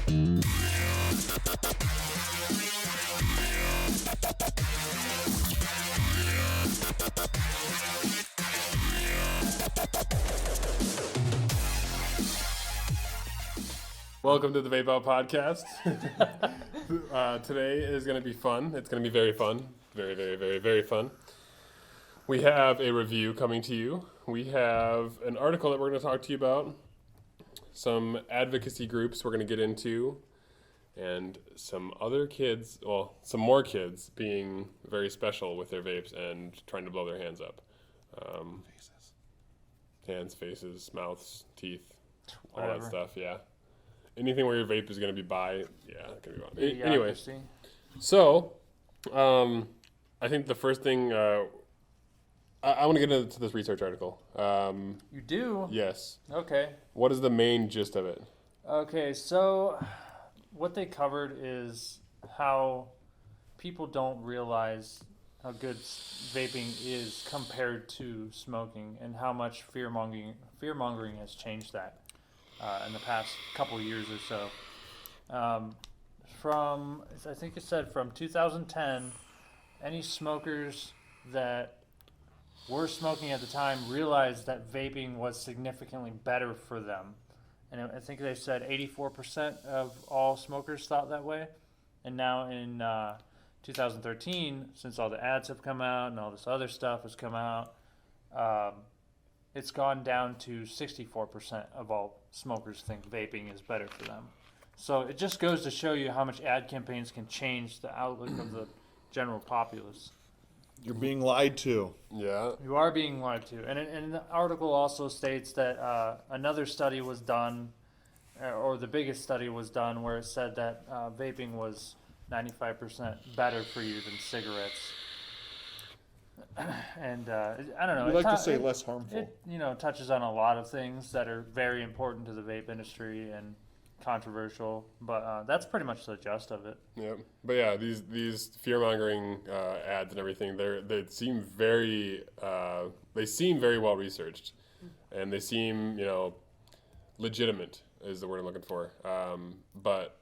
Welcome to the Vape-out podcast. Today is going to be fun. It's going to be very fun. Very, very, very, very fun. We have a review coming to you. We have an article that we're going to talk to you about. Some advocacy groups we're going to get into. And some other kids, well, some more kids being very special with their vapes and trying to blow their hands up. Faces. Hands, faces, mouths, teeth, all that stuff, yeah. Anything where your vape is going to be by, it's going to be on. Anyway, so I think the first thing, I want to get into this research article. You do? Yes. Okay. What is the main gist of it? Okay, so what they covered is how people don't realize how good vaping is compared to smoking and how much fear-mongering has changed that. In the past couple of years or so. I think it said from 2010, any smokers that were smoking at the time realized that vaping was significantly better for them. And I think they said 84% of all smokers thought that way. And now in 2013, since all the ads have come out and all this other stuff has come out, it's gone down to 64% of all smokers think vaping is better for them. So it just goes to show you how much ad campaigns can change the outlook of the general populace. You're being lied to. Yeah. You are being lied to. And the article also states that another study was done, or the biggest study was done, where it said that vaping was 95% better for you than cigarettes. And I don't know. We like to say less harmful. It touches on a lot of things that are very important to the vape industry and controversial. But that's pretty much the gist of it. Yeah. But yeah, these fear-mongering ads and everything, they seem very well researched, and they seem legitimate is the word I'm looking for. But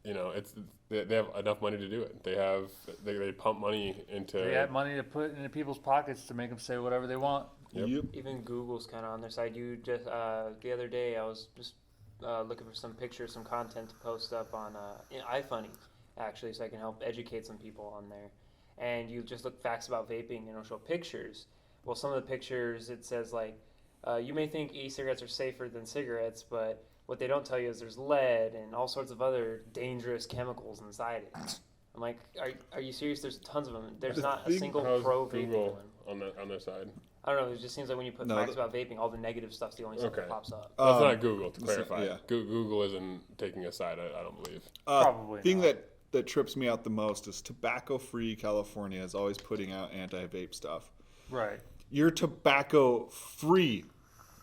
they have enough money to do it. They pump money into. They have money to put into people's pockets to make them say whatever they want. Yep. Even Google's kind of on their side. You just the other day I was just looking for some pictures, some content to post up on iFunny, actually, so I can help educate some people on there. And you just look facts about vaping and it'll show pictures. Well, some of the pictures it says like, you may think e-cigarettes are safer than cigarettes, but what they don't tell you is there's lead and all sorts of other dangerous chemicals inside it. I'm like, are you serious? There's tons of them. There's not a single pro vaping one. On their side? I don't know. It just seems like when you put facts about vaping, all the negative stuff's the only stuff that pops up. That's not Google, to clarify. Yeah. Google isn't taking a side, I don't believe. Probably thing not. that trips me out the most is tobacco-free California is always putting out anti-vape stuff. Right. You're tobacco-free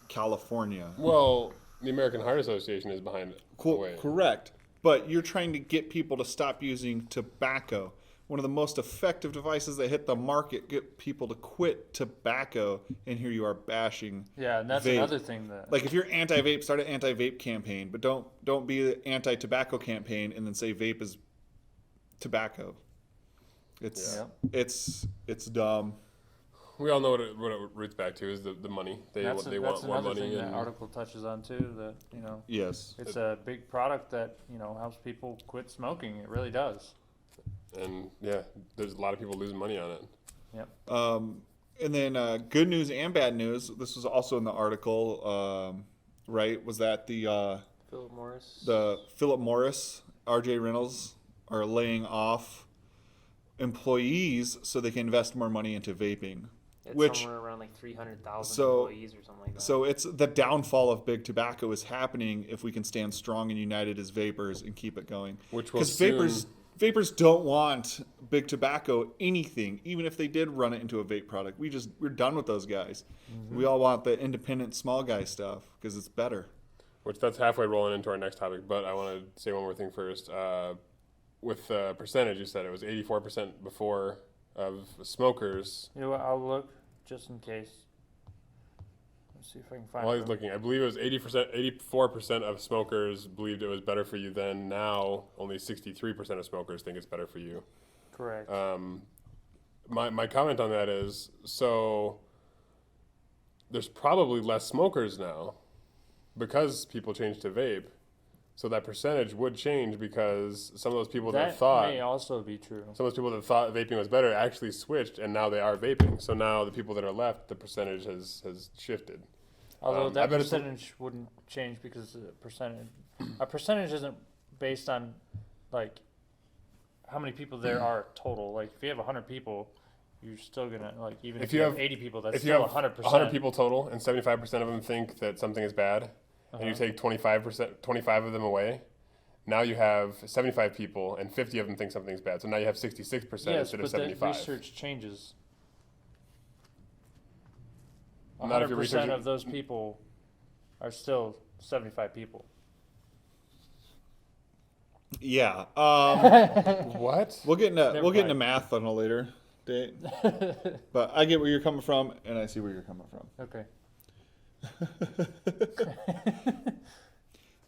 California. Well, the American Heart Association is behind it. Correct. But you're trying to get people to stop using tobacco. One of the most effective devices that hit the market, get people to quit tobacco, and here you are bashing. Yeah, and that's vape. another thing that. Like if you're anti-vape, start an anti-vape campaign, but don't be the anti-tobacco campaign and then say vape is tobacco. It's dumb. We all know what it roots back to is the money. They want more money. That's another thing that article touches on too. That Yes. it's a big product that helps people quit smoking. It really does. And yeah, there's a lot of people losing money on it. Yep. And then good news and bad news. This was also in the article, right? Was that the Philip Morris? The Philip Morris, R.J. Reynolds are laying off employees so they can invest more money into vaping. It's somewhere around like 300,000 employees or something like that. So it's the downfall of big tobacco is happening if we can stand strong and united as vapors and keep it going. Which will because vapors don't want big tobacco anything, even if they did run it into a vape product. We're done with those guys. Mm-hmm. We all want the independent small guy stuff because it's better. Which that's halfway rolling into our next topic, but I want to say one more thing first. With the percentage, you said it was 84% before of smokers. You know what? I'll look just in case. Let's see if I can find While it. he's looking, I believe it was 84% of smokers believed it was better for you then. Now, only 63% of smokers think it's better for you. Correct. My comment on that is, so there's probably less smokers now because people changed to vape. So that percentage would change because some of those people that thought may also be true. some of those people that thought vaping was better actually switched, and now they are vaping. So now the people that are left, the percentage has shifted. Although I that bet it's- percentage wouldn't change because a percentage isn't based on like how many people there are total. Like if you have 100 people, you're still gonna like even if you have 80 people, that's If you still have 100%. 100 people total, and 75% of them think that something is bad, and you take 25 of them away, now you have 75 people, and 50 of them think something's bad. So now you have 66% Yes, instead but of the 75. research changes. Not if you're 100% researching- of those people are still 75 people. Yeah. What? We'll get into mind. math on a later date. But I get where you're coming from, and I see where you're coming from. Okay.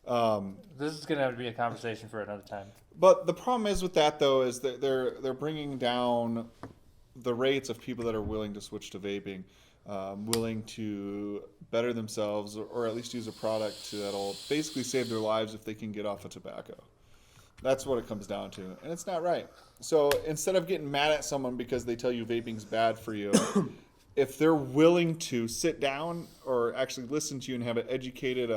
Um, This is gonna have to be a conversation for another time. But the problem is with that though is that they're bringing down the rates of people that are willing to switch to vaping, willing to better themselves or at least use a product that'll basically save their lives if they can get off of tobacco. That's what it comes down to, and it's not right. So instead of getting mad at someone because they tell you vaping's bad for you, if they're willing to sit down or actually listen to you and have an educated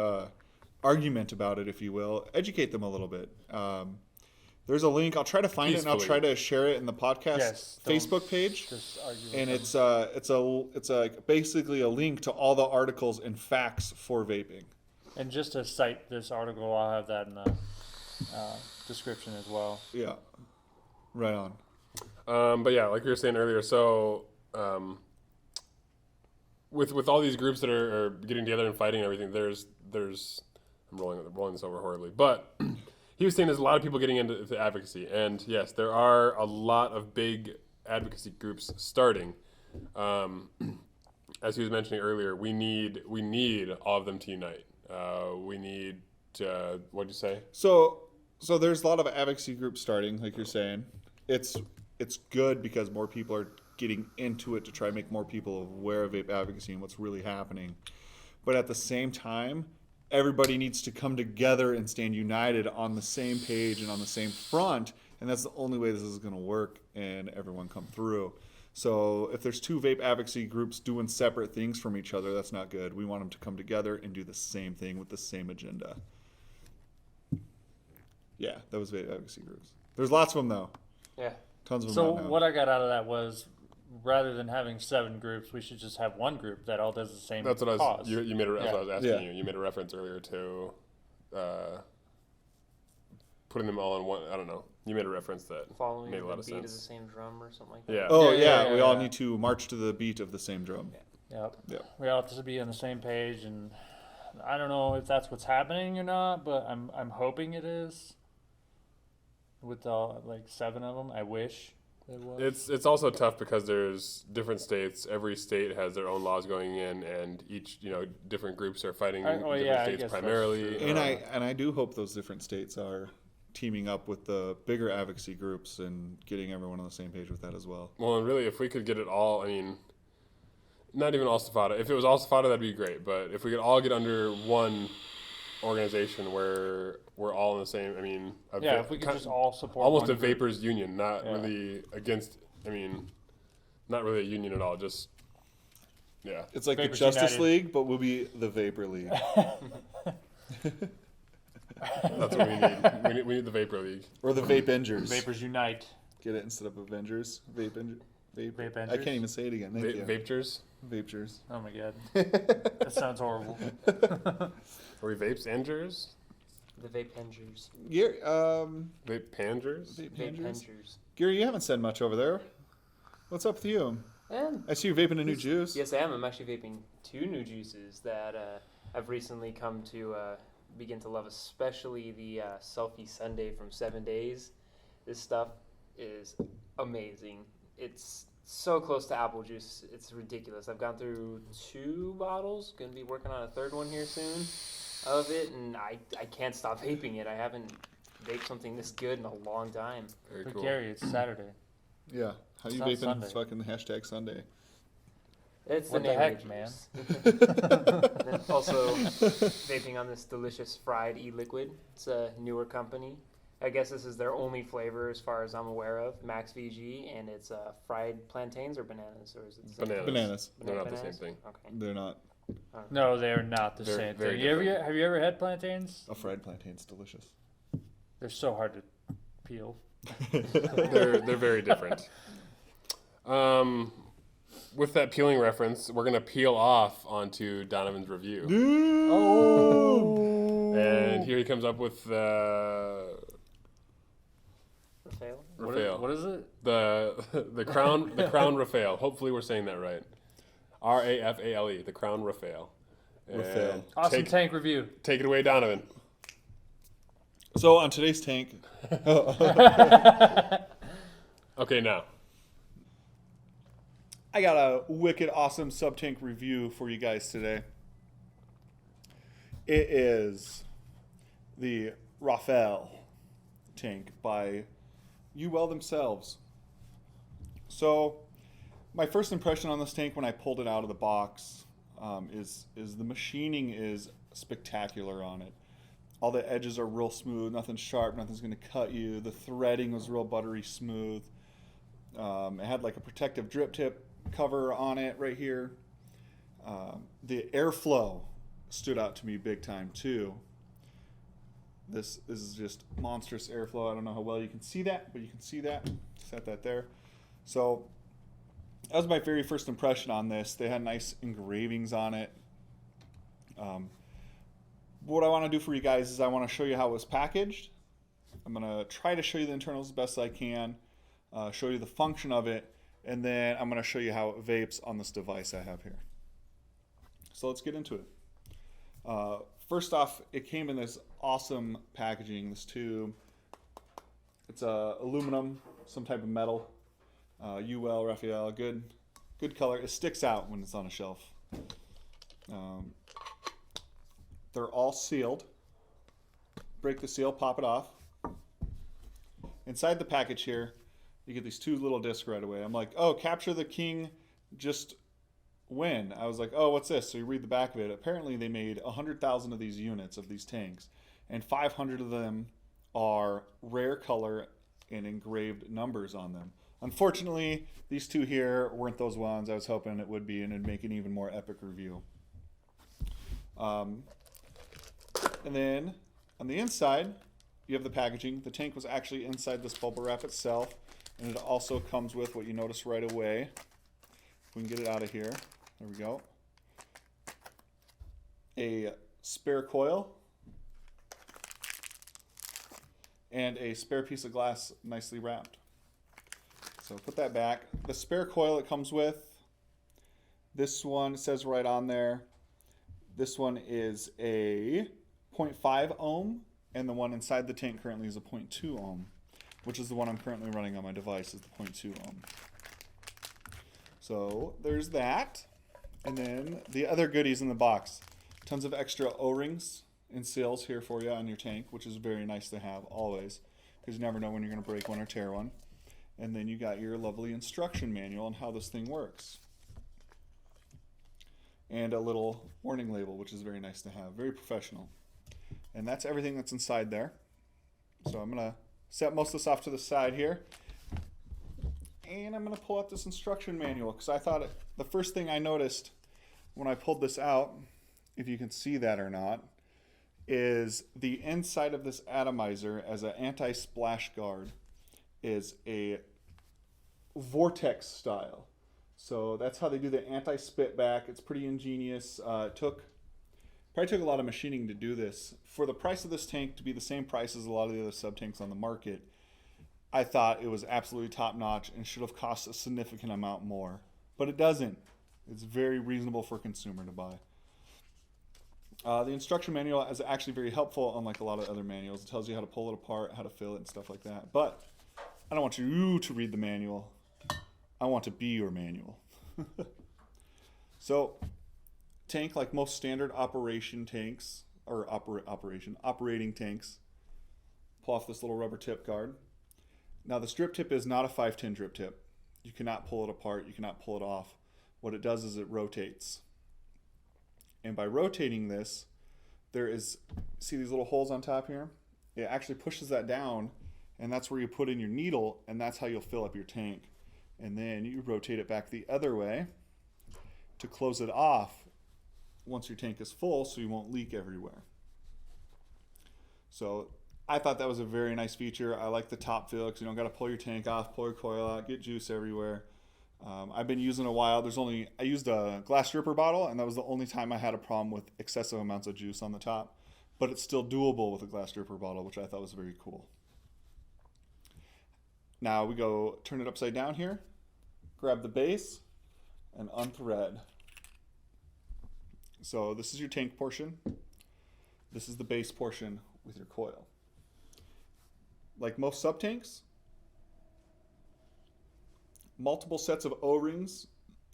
argument about it, if you will, educate them a little bit. There's a link. I'll try to find it and I'll try to share it in the podcast Yes, Facebook page. Just argue with And them. it's basically a link to all the articles and facts for vaping. And just to cite this article, I'll have that in the description as well. Yeah, right on. But yeah, like you were saying earlier, so with all these groups that are getting together and fighting and everything, there's I'm rolling this over horribly, but he was saying there's a lot of people getting into advocacy, and yes, there are a lot of big advocacy groups starting. As he was mentioning earlier, we need all of them to unite. We need what'd you say? So there's a lot of advocacy groups starting, like you're saying. It's good because more people are getting into it to try to make more people aware of vape advocacy and what's really happening. But at the same time, everybody needs to come together and stand united on the same page and on the same front, and that's the only way this is going to work and everyone come through. So if there's two vape advocacy groups doing separate things from each other, that's not good. We want them to come together and do the same thing with the same agenda. Yeah, that was vape advocacy groups. There's lots of them though. Yeah. Tons of them. So out now. what I got out of that was, rather than having 7 groups, we should just have one group that all does the same That's what cause. you made. That's what I was asking Yeah. you. You made a reference earlier to putting them all in one. I don't know. You made a reference that Following made a lot the of beat of the sense. same drum or something like that. Yeah. Oh Yeah, we all yeah. need to march to the beat of the same drum. Yep. Yep. We all have to be on the same page, and I don't know if that's what's happening or not, but I'm hoping it is. With all like 7 of them, I wish it was. It's also tough because there's different states. Every state has their own laws going in, and each different groups are fighting different I states guess that's primarily. true. And I do hope those different states are teaming up with the bigger advocacy groups and getting everyone on the same page with that as well. Well, and really, if we could get it all, I mean, not even all SFATA. If it was all SFATA, that'd be great. But if we could all get under one organization where we're all in the same, I mean, If we could just all support almost one a group. vapors union, not Yeah. really against. I mean, not really a union at all. Just yeah. It's like Vapors the Justice United. League, but we'll be the Vapor League. That's what we need. We need the Vapor League. Or the Vape Engers. Vapors Unite. Get it instead of Avengers. Vape Vape I Engers. can't even say it again. Thank you. Vaptures? Vapers. Oh my god. That sounds horrible. Are we vapes angers? The vape hengers. Gary, Vape pangers? Vape Vape Engers? hengers. Gary, you haven't said much over there. What's up with you? And I see you're vaping a new juice. yes, I am. I'm actually vaping 2 new juices that I've recently come to begin to love, especially the Selfie Sunday from 7 Days. This stuff is amazing. It's so close to apple juice. It's ridiculous. I've gone through 2 bottles. Going to be working on a 3rd one here soon of it, and I can't stop vaping it. I haven't vaped something this good in a long time. Very But cool. Gary, it's Saturday. Yeah. How It's you not vaping? Sunday. It's fucking hashtag Sunday. It's What the the name heck, of the man? juice. And then also vaping on this delicious fried e-liquid. It's a newer company. I guess this is their only flavor as far as I'm aware of, Max VG, and it's fried plantains or bananas, or is it the same? Bananas. Bananas. They're not the Bananas? same thing. Okay. They're not. No, they are not the They're same very thing. different. Have you ever had plantains? A fried plantain's delicious. They're so hard to peel. They're very different. With that peeling reference, we're gonna peel off onto Donovan's review, Oh. and here he comes up with Rafale? Rafale. What is it? the crown Rafale. Hopefully we're saying that right. Rafale, the crown Rafale. And Rafale. Awesome tank review. Take it away, Donovan. So on today's tank, Okay, now. I got a wicked awesome sub tank review for you guys today. It is the Rafale tank by UL themselves. So my first impression on this tank when I pulled it out of the box is the machining is spectacular on it. All the edges are real smooth, nothing's sharp, nothing's going to cut you. The threading was real buttery smooth. It had like a protective drip tip cover on it right here. The airflow stood out to me big time too. This is just monstrous airflow. I don't know how well you can see that, but you can see that. Set that there. So that was my very first impression on this. They had nice engravings on it. What I want to do for you guys is I want to show you how it was packaged. I'm going to try to show you the internals as best I can, show you the function of it, and then I'm going to show you how it vapes on this device I have here. So let's get into it. First off, it came in this awesome packaging, this tube. It's aluminum, some type of metal. UL, Rafale, good color. It sticks out when it's on a shelf. They're all sealed. Break the seal, pop it off. Inside the package here, you get these 2 little discs right away. I'm like, oh, capture the king just when? I was like, oh, what's this? So you read the back of it. Apparently they made 100,000 of these units of these tanks, and 500 of them are rare color and engraved numbers on them. Unfortunately, these 2 here weren't those ones. I was hoping it would be, and it'd make an even more epic review. And then on the inside, you have the packaging. The tank was actually inside this bubble wrap itself, and it also comes with what you notice right away. If we can get it out of here. There we go. A spare coil and a spare piece of glass nicely wrapped. So put that back. The spare coil it comes with, this one says right on there, this one is a 0.5 ohm, and the one inside the tank currently is a 0.2 ohm, which is the one I'm currently running on my device, is the 0.2 ohm. So there's that. And then the other goodies in the box. Tons of extra O-rings and seals here for you on your tank, which is very nice to have always, because you never know when you're going to break one or tear one. And then you got your lovely instruction manual on how this thing works. And a little warning label, which is very nice to have. Very professional. And that's everything that's inside there. So I'm going to set most of this off to the side here. And I'm going to pull out this instruction manual, because I thought the first thing I noticed when I pulled this out, if you can see that or not, is the inside of this atomizer as an anti-splash guard is a vortex style. So that's how they do the anti-spit back. It's pretty ingenious. It probably took a lot of machining to do this. For the price of this tank to be the same price as a lot of the other sub-tanks on the market, I thought it was absolutely top-notch and should have cost a significant amount more. But it doesn't. It's very reasonable for a consumer to buy. The instruction manual is actually very helpful, unlike a lot of other manuals. It tells you how to pull it apart, how to fill it, and stuff like that. But I don't want you to read the manual. I want to be your manual. So, tank, like most standard operating tanks, pull off this little rubber tip guard. Now the strip tip is not a 510 drip tip. You cannot pull it apart, you cannot pull it off. What it does is it rotates. And by rotating this, see these little holes on top here? It actually pushes that down, and that's where you put in your needle, and that's how you'll fill up your tank. And then you rotate it back the other way to close it off once your tank is full, so you won't leak everywhere. So I thought that was a very nice feature. I like the top fill because you don't got to pull your tank off, pull your coil out, get juice everywhere. I've been using it a while. I used a glass stripper bottle, and that was the only time I had a problem with excessive amounts of juice on the top. But it's still doable with a glass stripper bottle, which I thought was very cool. Now we go turn it upside down here, grab the base, and unthread. So this is your tank portion. This is the base portion with your coil. Like most sub-tanks, multiple sets of O-rings,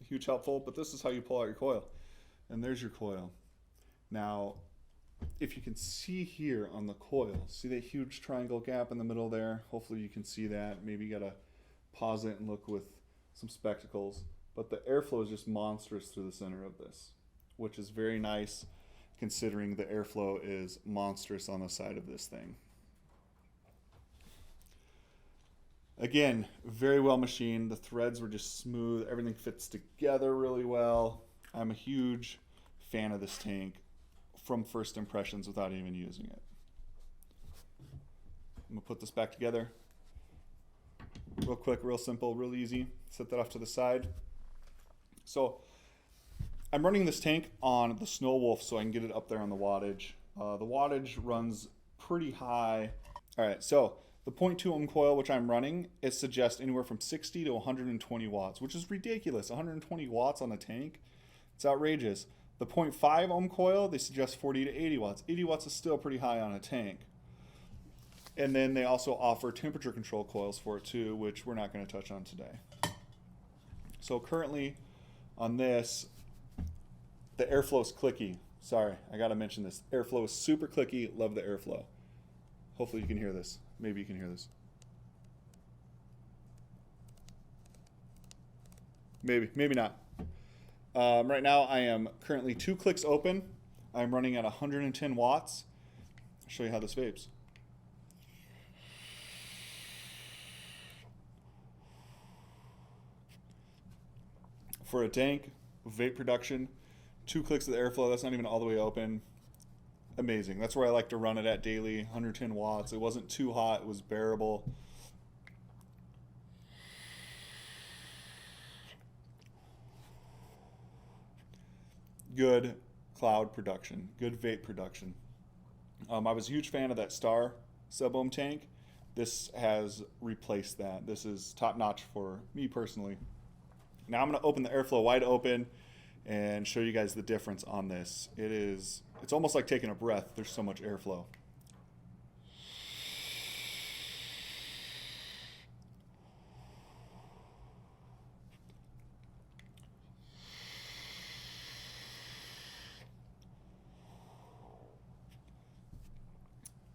huge helpful, but this is how you pull out your coil. And there's your coil. Now, if you can see here on the coil, see that huge triangle gap in the middle there? Hopefully you can see that. Maybe you gotta pause it and look with some spectacles. But the airflow is just monstrous through the center of this, which is very nice considering the airflow is monstrous on the side of this thing. Again, very well machined. The threads were just smooth. Everything fits together really well. I'm a huge fan of this tank from first impressions without even using it. I'm gonna put this back together. Real quick, real simple, real easy. Set that off to the side. So I'm running this tank on the Snow Wolf so I can get it up there on the wattage. The wattage runs pretty high. All right, so the 0.2 ohm coil which I'm running, it suggests anywhere from 60 to 120 watts, which is ridiculous. 120 watts on a tank, it's outrageous. The 0.5 ohm coil, they suggest 40 to 80 watts. 80 watts is still pretty high on a tank. And then they also offer temperature control coils for it too, which we're not going to touch on today. So currently on this, the airflow is clicky. Sorry, I got to mention this. Airflow is super clicky. Love the airflow. Hopefully you can hear this. Maybe you can hear this. Maybe not. Right now I am currently 2 clicks open. I'm running at 110 watts. I'll show you how this vapes. For a tank, vape production, 2 clicks of the airflow, that's not even all the way open. Amazing. That's where I like to run it at daily, 110 watts. It wasn't too hot, it was bearable. Good cloud production, good vape production. I was a huge fan of that Star sub-ohm tank. This has replaced that. This is top notch for me personally. Now I'm going to open the airflow wide open and show you guys the difference on this. It's almost like taking a breath. There's so much airflow.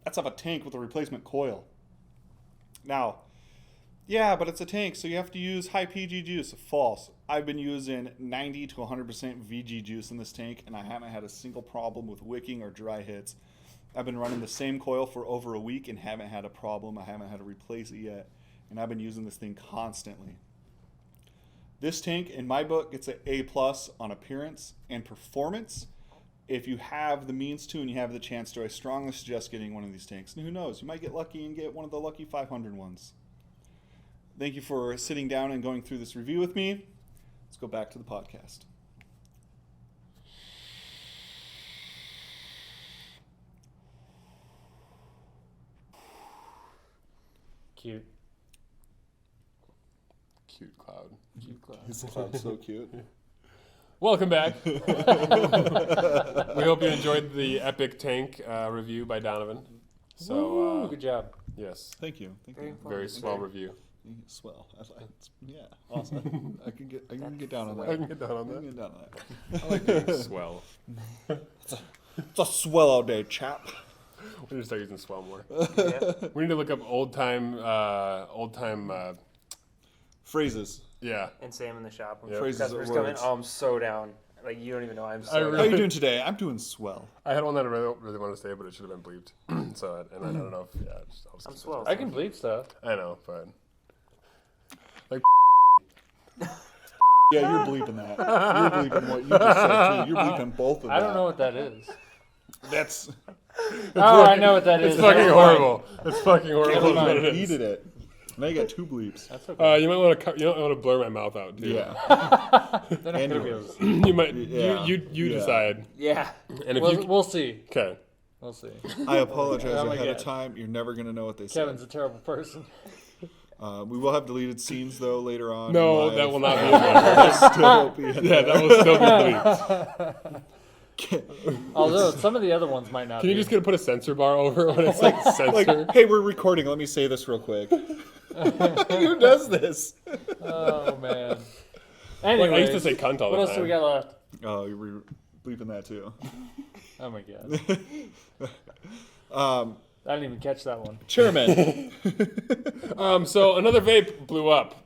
That's off a tank with a replacement coil. Now, yeah, but it's a tank, so you have to use high PG juice. False. I've been using 90 to 100% VG juice in this tank, and I haven't had a single problem with wicking or dry hits. I've been running the same coil for over a week and haven't had a problem. I haven't had to replace it yet, and I've been using this thing constantly. This tank, in my book, gets an A+ on appearance and performance. If you have the means to and you have the chance to, I strongly suggest getting one of these tanks. And who knows, you might get lucky and get one of the lucky 500 ones. Thank you for sitting down and going through this review with me. Let's go back to the podcast. Cute. Cute cloud. Cute cloud. This cloud's so cute. Welcome back. We hope you enjoyed the epic tank review by Donovan. So, Good job. yes, Thank you. Thank you. very swell review. Swell. Yeah, awesome. I can get down on that. I can get down on I that. can get down on that. I like doing swell. It's a swell all day, chap. We need to start using swell more. Yeah. We need to look up old time. Phrases. Yeah. And Sam in the shop. When Yeah. Phrases customers or come in, words. oh, I'm so down. Like, you don't even know I'm so I down. How are you doing today? I'm doing swell. I had one that I really wanted to say, but it should have been bleeped. So, and I don't know if I was I'm swell. I can bleep stuff. I know, but Yeah, you're bleeping that. You're bleeping what you just said too. You're bleeping both of them. I don't know what that is. That's Oh, I know what that is. it's fucking Never mind. horrible. It's fucking horrible. Never is what mind. it is. repeated it. Now you got 2 bleeps. That's okay. You might want to. You don't want to blur my mouth out, too. Yeah. They're not gonna be able to see. You might. Yeah. You Yeah. decide. Yeah. And if We'll see. okay. We'll see. I apologize Oh my ahead of God. time. You're never gonna know what they Kevin's said. a terrible person. We will have deleted scenes though later on. No, live. that will not be in there. Still won't be in Yeah, that will still be bleeped. Although some of the other ones might not. Can you be. just put a censor bar over it when it's like censor? Like, hey, we're recording. Let me say this real quick. Who does this? Oh man. Like, Anyway, I used to say cunt all what the else do time. we got left? Oh, you're bleeping that too. Oh my god. I didn't even catch that one. Chairman. So another vape blew up.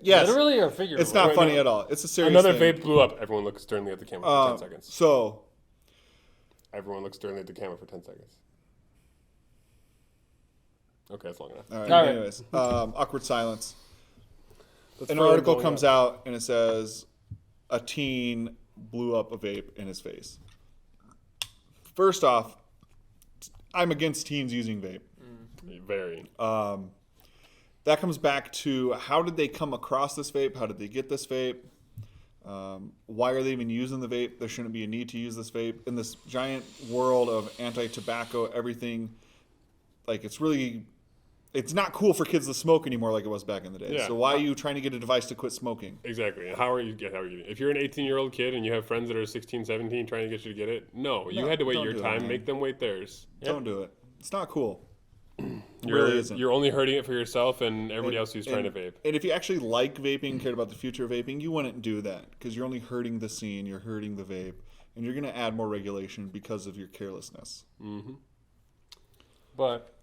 Yes. Literally or figuratively? It's not Wait, funny no. at all. It's a serious Another thing. vape blew up. Everyone looked sternly at the camera for 10 seconds. So, Everyone looked sternly at the camera for 10 seconds. Okay, that's long enough. all right. All right. Anyways, awkward silence. That's An further article blowing comes up. out and it says a teen blew up a vape in his face. First off, I'm against teens using vape. Very. That comes back to how did they come across this vape? How did they get this vape? Why are they even using the vape? There shouldn't be a need to use this vape. In this giant world of anti-tobacco, everything, like it's not cool for kids to smoke anymore like it was back in the day. Yeah. So why are you trying to get a device to quit smoking? Exactly. And how are you if you're an 18-year-old kid and you have friends that are 16, 17 trying to get you to get it, no, you had to wait don't your do it, time, man. make them wait theirs. Don't do it. It's not cool. You're, isn't. you're only hurting it for yourself and everybody else who's trying to vape. And if you actually like vaping, cared about the future of vaping, you wouldn't do that because you're only hurting the scene, you're hurting the vape, and you're going to add more regulation because of your carelessness. But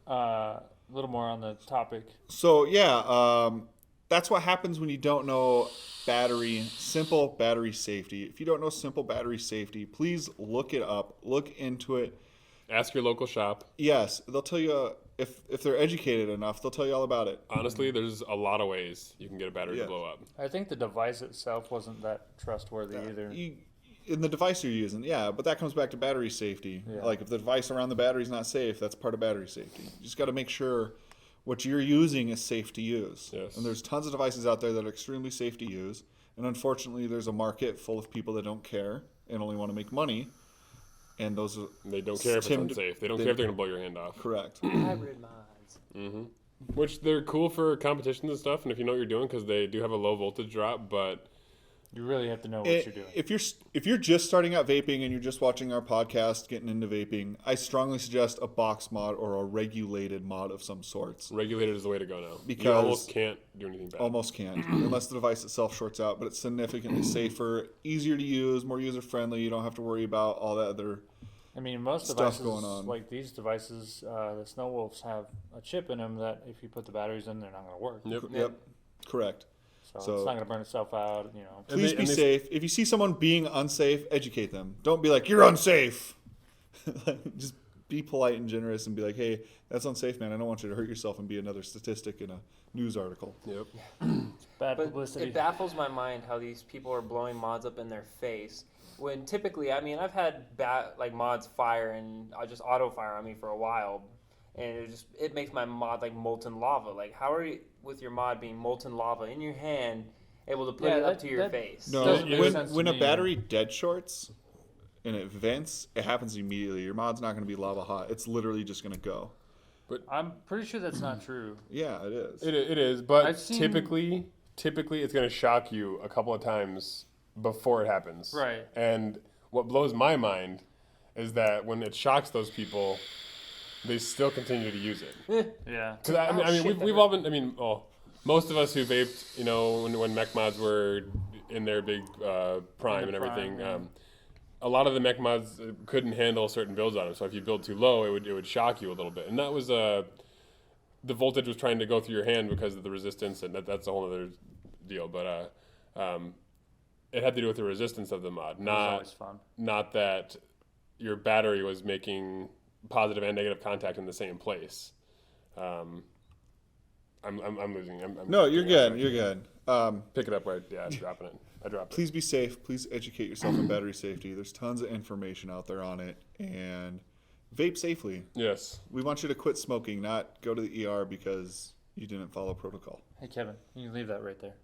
a little more on the topic. So yeah, that's what happens when you don't know simple battery safety. If you don't know simple battery safety, please look it up, look into it. Ask your local shop. Yes, they'll tell you if they're educated enough, they'll tell you all about it. Honestly, there's a lot of ways you can get a battery Yeah. to blow up. I think the device itself wasn't that trustworthy either. In the device you're using, yeah, but that comes back to battery safety. Yeah. Like if the device around the battery is not safe, that's part of battery safety. You just got to make sure what you're using is safe to use. Yes. And there's tons of devices out there that are extremely safe to use. And unfortunately, there's a market full of people that don't care and only want to make money. And those are They don't care if it's unsafe. They don't care if they're going to blow your hand off. correct. Hybrid mods. Which they're cool for competitions and stuff, and if you know what you're doing, because they do have a low voltage drop, but You really have to know what you're doing. If you're just starting out vaping and you're just watching our podcast, getting into vaping, I strongly suggest a box mod or a regulated mod of some sorts. regulated is the way to go now. You Because- almost can't do anything bad. Almost can't, unless the device itself shorts out, but it's significantly safer, easier to use, more user-friendly. You don't have to worry about all that other... I mean, most stuff devices, going on. like these devices, the Snow Wolves have a chip in them that if you put the batteries in, they're not going to work. Yep. Yep, correct. So it's not going to burn itself out, you know. Please And be they- safe. If you see someone being unsafe, educate them. Don't be like, you're unsafe. Just be polite and generous and be like, hey, that's unsafe, man. I don't want you to hurt yourself and be another statistic in a news article. Yep. Bad But publicity. it baffles my mind how these people are blowing mods up in their face. When typically, I mean, I've had mods fire and just auto fire on me for a while, and it makes my mod like molten lava. Like, how are you with your mod being molten lava in your hand, able to put Yeah, it up that- to your that- face? No, Doesn't make sense when to a me. battery dead shorts and it vents, it happens immediately. Your mod's not going to be lava hot. It's literally just going to go. I'm pretty sure that's not true. Yeah, it is. It is, but I've seen- typically it's going to shock you a couple of times before it happens. Right. And what blows my mind is that when it shocks those people, they still continue to use it. Yeah. 'Cause I mean, shit, we've all been. I mean, most of us who vaped, when mech mods were in their big prime and everything. prime, yeah. A lot of the mech mods couldn't handle certain builds on them. So if you build too low, it would shock you a little bit. And that was the voltage was trying to go through your hand because of the resistance, and that's a whole other deal. But it had to do with the resistance of the mod, It was always fun. not that your battery was making positive and negative contact in the same place. I'm losing. No, you're getting off good. track. You're good. Pick it up where I'm dropping it. I dropped it. Please be safe. Please educate yourself on battery safety. There's tons of information out there on it. And vape safely. Yes. We want you to quit smoking, not go to the ER because you didn't follow protocol. Hey, Kevin, you can leave that right there.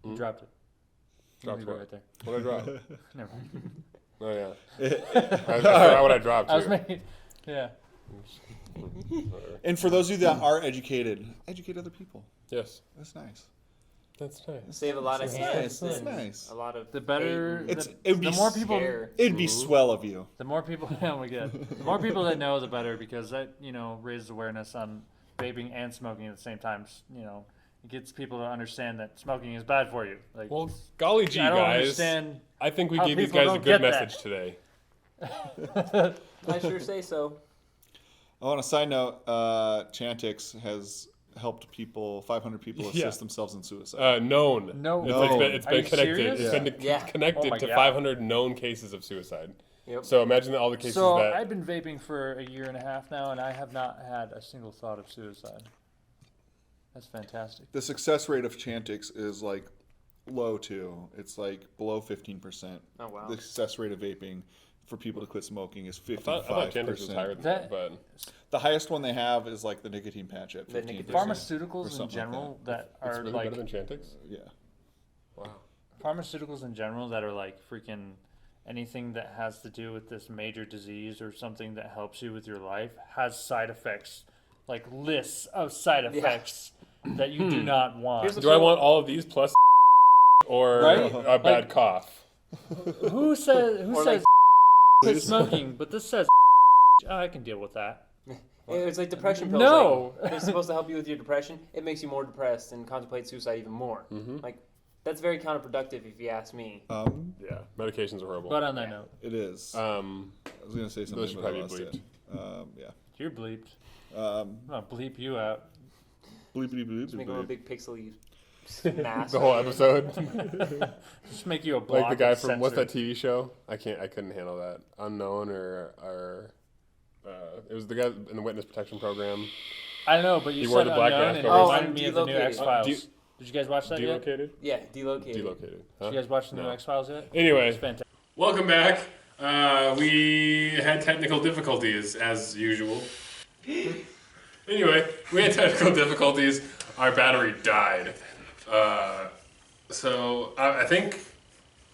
You dropped it. You Dropped can leave what? it right there. What did I drop? Never mind. Oh yeah. I forgot what I dropped. I was Too. making, yeah. And for those of you that are educated, educate other people. Yes. That's nice. That's nice. Save a lot of That's hands. nice. That's and nice. A lot of The better, hate and It would the be more people, scare. It'd be swell of you. the more people, oh my god, the more people that know, the better, because that raises awareness on vaping and smoking at the same time. It gets people to understand that smoking is bad for you. Like, Well, golly gee, I don't guys. understand. I think we how gave these people guys a don't good get that. message today. I sure say so. Oh, on a side note, Chantix has helped 500 people assist Yeah. themselves in suicide. Known. No. It's Are been you connected. serious? It's been Yeah. connected Oh my to God. 500 known cases of suicide. Yep. So imagine all the cases So that. I've been vaping for a year and a half now, and I have not had a single thought of suicide. That's fantastic. The success rate of Chantix is like low too. It's like below 15%. Oh wow. The success rate of vaping for people to quit smoking is I thought Chantix was higher 55%. than that, but The highest one they have is like the nicotine patch at The 15%. nicotine- Or Pharmaceuticals in something like general that it's are really like better than Chantix. Yeah. Wow. pharmaceuticals in general that are like freaking anything that has to do with this major disease or something that helps you with your life has side effects, like lists of side effects that you do not want. Here's the Do I want all of these plus or Right? a bad Like- cough? Who says Or says like- quit smoking? But this says I can deal with that. It's like depression pills. No. Like, they're supposed to help you with your depression. It makes you more depressed and contemplate suicide even more. Mm-hmm. Like, that's very counterproductive if you ask me. Yeah, medications are horrible. But on that note, It is. I was going to say something, those should but I probably lost be it. Yeah. you're bleeped. Um, I'm gonna bleep you out. bleepity bloop. Just make them a big pixely mass. The whole episode, Just make you a block. like the guy and from what's that censor TV show? I couldn't handle that. Unknown or it was the guy in the witness protection program. it. I know, but you He said wore the black unknown, mask and it over his- reminded me of the new Delocated. X Files. Do you- Did you guys watch that yet? Delocated. Yeah, delocated. Delocated. Huh? Did you guys watch the new No. X Files yet? Anyway, It's fantastic. welcome back. We had technical difficulties as usual. Anyway, we had technical difficulties. Our battery died. So I think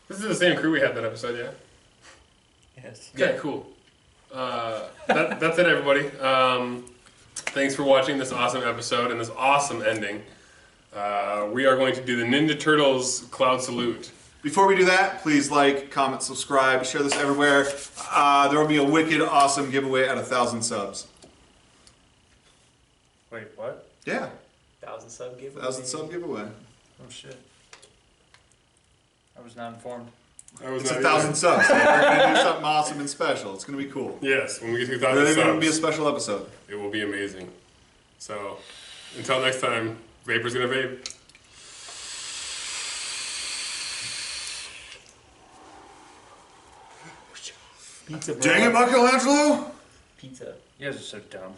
this is the same crew we had that episode, yeah? Yes. Okay, cool. That's it, everybody. Thanks for watching this awesome episode and this awesome ending. We are going to do the Ninja Turtles Cloud Salute. Before we do that, please like, comment, subscribe, share this everywhere. There will be a wicked awesome giveaway at 1,000 subs. Wait, what? Yeah, 1,000 sub giveaway. 1,000 sub giveaway. Oh shit. I was not informed. It's 1,000 subs. So we're gonna do something awesome and special. It's gonna be cool. Yes, when we get to It's 1,000 gonna be a subs, special episode. it will be amazing. So, until next time, Vapor's gonna vape. Pizza, bro. Dang it, Michelangelo! Pizza. You guys are so dumb.